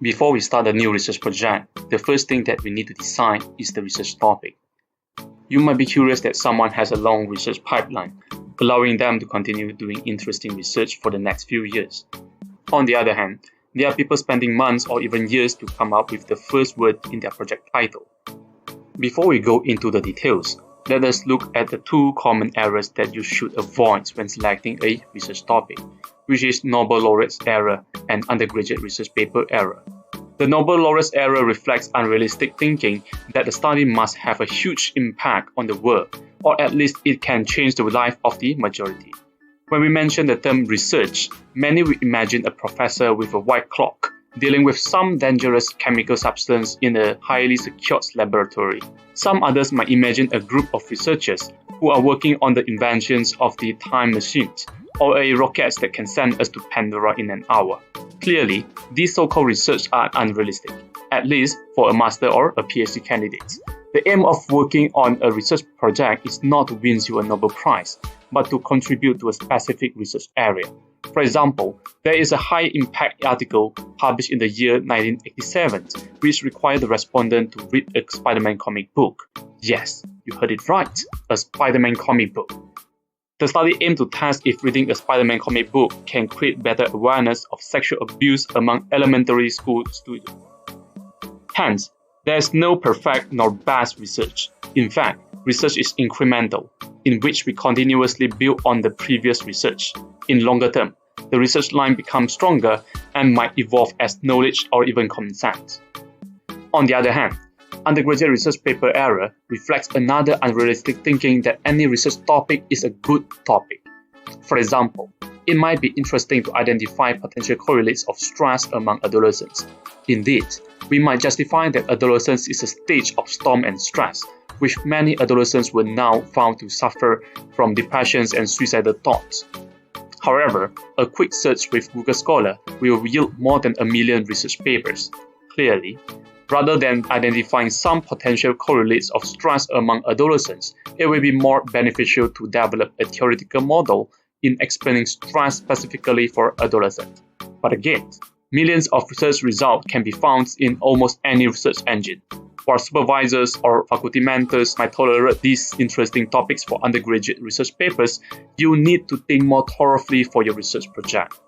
Before we start a new research project, the first thing that we need to decide is the research topic. You might be curious that someone has a long research pipeline, allowing them to continue doing interesting research for the next few years. On the other hand, there are people spending months or even years to come up with the first word in their project title. Before we go into the details, let us look at the two common errors that you should avoid when selecting a research topic, which is Nobel laureates error and undergraduate research paper error. The Nobel laureates error reflects unrealistic thinking that the study must have a huge impact on the world, or at least it can change the life of the majority. When we mention the term research, many will imagine a professor with a white cloak dealing with some dangerous chemical substance in a highly secured laboratory. Some others might imagine a group of researchers who are working on the inventions of the time machines or a rocket that can send us to Pandora in an hour. Clearly, these so-called research are unrealistic, at least for a master or a PhD candidate. The aim of working on a research project is not to win you a Nobel Prize, but to contribute to a specific research area. For example, there is a high-impact article published in the year 1987, which required the respondent to read a Spider-Man comic book. Yes, you heard it right, a Spider-Man comic book. The study aimed to test if reading a Spider-Man comic book can create better awareness of sexual abuse among elementary school students. Hence, there is no perfect nor best research. In fact, research is incremental, in which we continuously build on the previous research. In longer term, the research line becomes stronger and might evolve as knowledge or even consent. On the other hand, undergraduate research paper error reflects another unrealistic thinking that any research topic is a good topic. For example, it might be interesting to identify potential correlates of stress among adolescents. Indeed, we might justify that adolescence is a stage of storm and stress, which many adolescents were now found to suffer from depressions and suicidal thoughts. However, a quick search with Google Scholar will yield more than 1 million research papers. Clearly, rather than identifying some potential correlates of stress among adolescents, it will be more beneficial to develop a theoretical model in explaining stress specifically for adolescents. But again, millions of research results can be found in almost any research engine. While supervisors or faculty mentors might tolerate these interesting topics for undergraduate research papers, you need to think more thoroughly for your research project.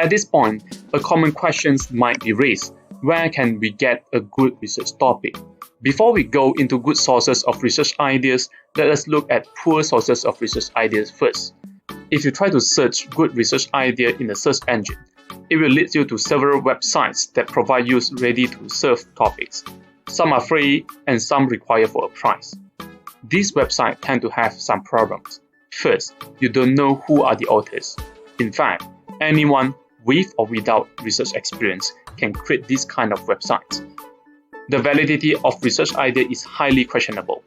At this point, a common question might be raised: where can we get a good research topic? Before we go into good sources of research ideas, let us look at poor sources of research ideas first. If you try to search good research idea in a search engine, it will lead you to several websites that provide you ready-to-serve topics. Some are free and some require for a price. These websites tend to have some problems. First, you don't know who are the authors. In fact, anyone with or without research experience can create this kind of websites. The validity of research idea is highly questionable.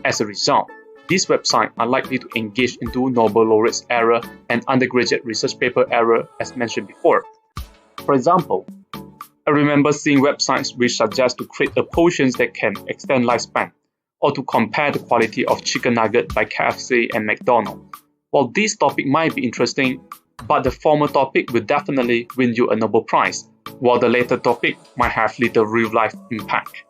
As a result, these websites are likely to engage into Nobel laureates error and undergraduate research paper error as mentioned before. For example, I remember seeing websites which suggest to create a potion that can extend lifespan, or to compare the quality of chicken nugget by KFC and McDonald's. While this topic might be interesting, but the former topic will definitely win you a Nobel Prize, while the latter topic might have little real-life impact.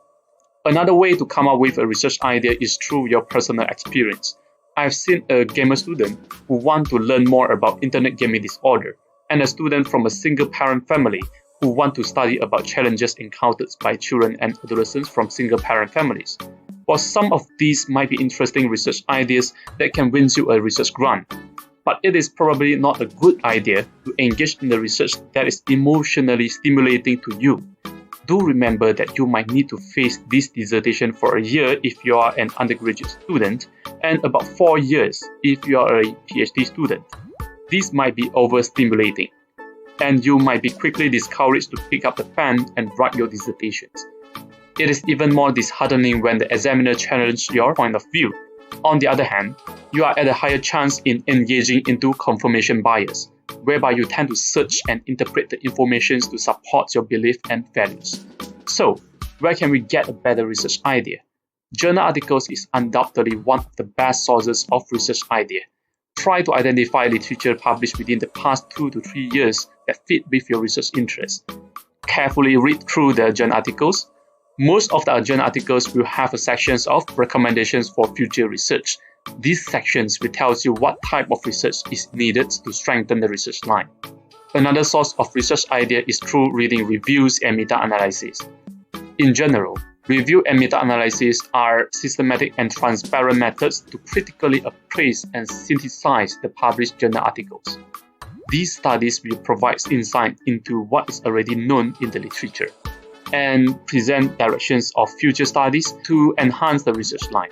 Another way to come up with a research idea is through your personal experience. I've seen a gamer student who want to learn more about internet gaming disorder, and a student from a single-parent family who want to study about challenges encountered by children and adolescents from single-parent families. While some of these might be interesting research ideas that can win you a research grant, but it is probably not a good idea to engage in the research that is emotionally stimulating to you. Do remember that you might need to face this dissertation for a year if you are an undergraduate student, and about 4 years if you are a PhD student. This might be overstimulating, and you might be quickly discouraged to pick up the pen and write your dissertations. It is even more disheartening when the examiner challenges your point of view. On the other hand, you are at a higher chance in engaging into confirmation bias, whereby you tend to search and interpret the information to support your belief and values. So, where can we get a better research idea? Journal articles is undoubtedly one of the best sources of research idea. Try to identify literature published within the past 2 to 3 years that fit with your research interests. carefully read through the journal articles. Most of the journal articles will have a section of recommendations for future research. These sections will tell you what type of research is needed to strengthen the research line. Another source of research idea is through reading reviews and meta-analysis. In general, review and meta-analysis are systematic and transparent methods to critically appraise and synthesize the published journal articles. These studies will provide insight into what is already known in the literature and present directions of future studies to enhance the research line.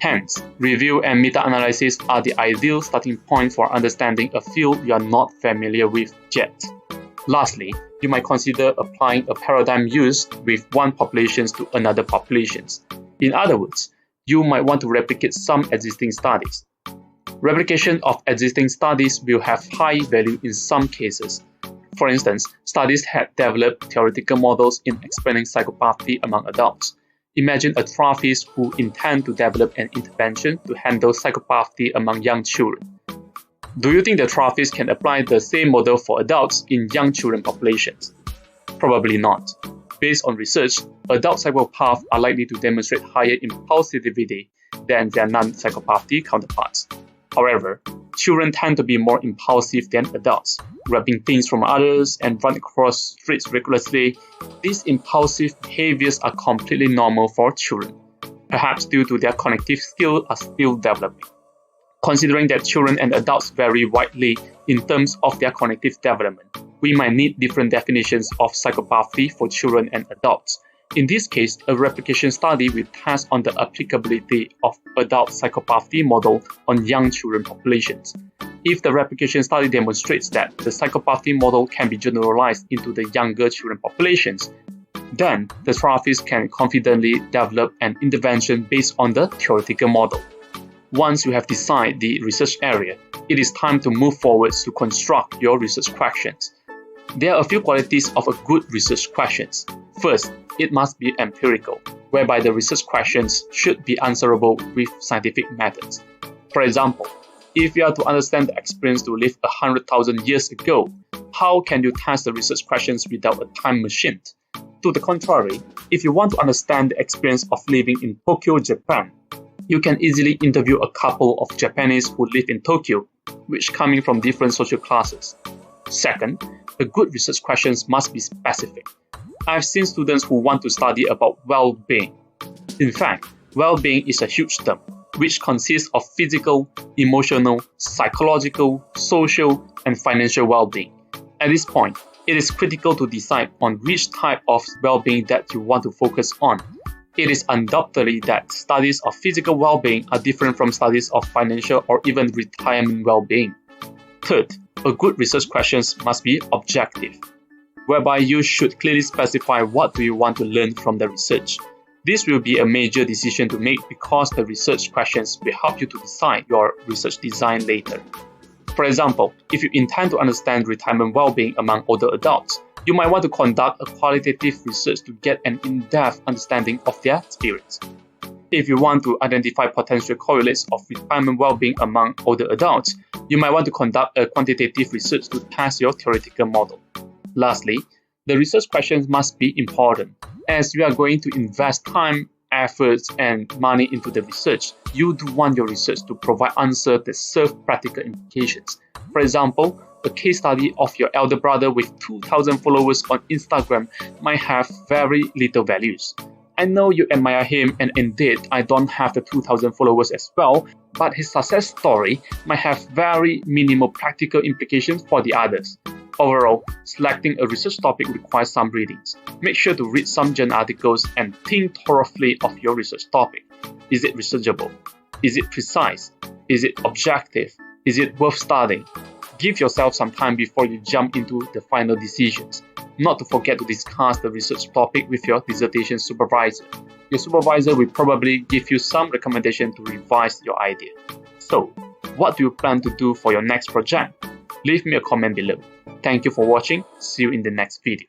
Hence, review and meta-analysis are the ideal starting point for understanding a field you are not familiar with yet. Lastly, you might consider applying a paradigm used with one population to another population. In other words, you might want to replicate some existing studies. Replication of existing studies will have high value in some cases. For instance, studies have developed theoretical models in explaining psychopathy among adults. Imagine a therapist who intends to develop an intervention to handle psychopathy among young children. Do you think the therapist can apply the same model for adults in young children populations? Probably not. Based on research, adult psychopaths are likely to demonstrate higher impulsivity than their non-psychopathy counterparts. However, children tend to be more impulsive than adults, grabbing things from others and running across streets recklessly. These impulsive behaviors are completely normal for children, perhaps due to their cognitive skills are still developing. Considering that children and adults vary widely in terms of their cognitive development, we might need different definitions of psychopathy for children and adults. In this case, a replication study will test on the applicability of adult psychopathy model on young children populations. If the replication study demonstrates that the psychopathy model can be generalized into the younger children populations, then the therapist can confidently develop an intervention based on the theoretical model. Once you have decided the research area, it is time to move forward to construct your research questions. There are a few qualities of a good research questions. First, it must be empirical, whereby the research questions should be answerable with scientific methods. For example, if you are to understand the experience to live 100,000 years ago, how can you test the research questions without a time machine? To the contrary, if you want to understand the experience of living in Tokyo, Japan, you can easily interview a couple of Japanese who live in Tokyo, which coming from different social classes. Second, the good research questions must be specific. I've seen students who want to study about well-being. In fact, well-being is a huge term, which consists of physical, emotional, psychological, social, and financial well-being. At this point, it is critical to decide on which type of well-being that you want to focus on. It is undoubtedly that studies of physical well-being are different from studies of financial or even retirement well-being. Third, a good research questions must be objective, whereby you should clearly specify what do you want to learn from the research. This will be a major decision to make because the research questions will help you to decide your research design later. For example, if you intend to understand retirement well-being among older adults, you might want to conduct a qualitative research to get an in-depth understanding of their experience. If you want to identify potential correlates of retirement well-being among older adults, you might want to conduct a quantitative research to test your theoretical model. Lastly, the research questions must be important. As you are going to invest time, efforts, and money into the research, you do want your research to provide answers that serve practical implications. For example, a case study of your elder brother with 2,000 followers on Instagram might have very little values. I know you admire him, and indeed I don't have the 2,000 followers as well, but his success story might have very minimal practical implications for the others. Overall, selecting a research topic requires some readings. Make sure to read some journal articles and think thoroughly of your research topic. Is it researchable? Is it precise? Is it objective? Is it worth studying? Give yourself some time before you jump into the final decisions. Not to forget to discuss the research topic with your dissertation supervisor. Your supervisor will probably give you some recommendation to revise your idea. So, what do you plan to do for your next project? Leave me a comment below. Thank you for watching. See you in the next video.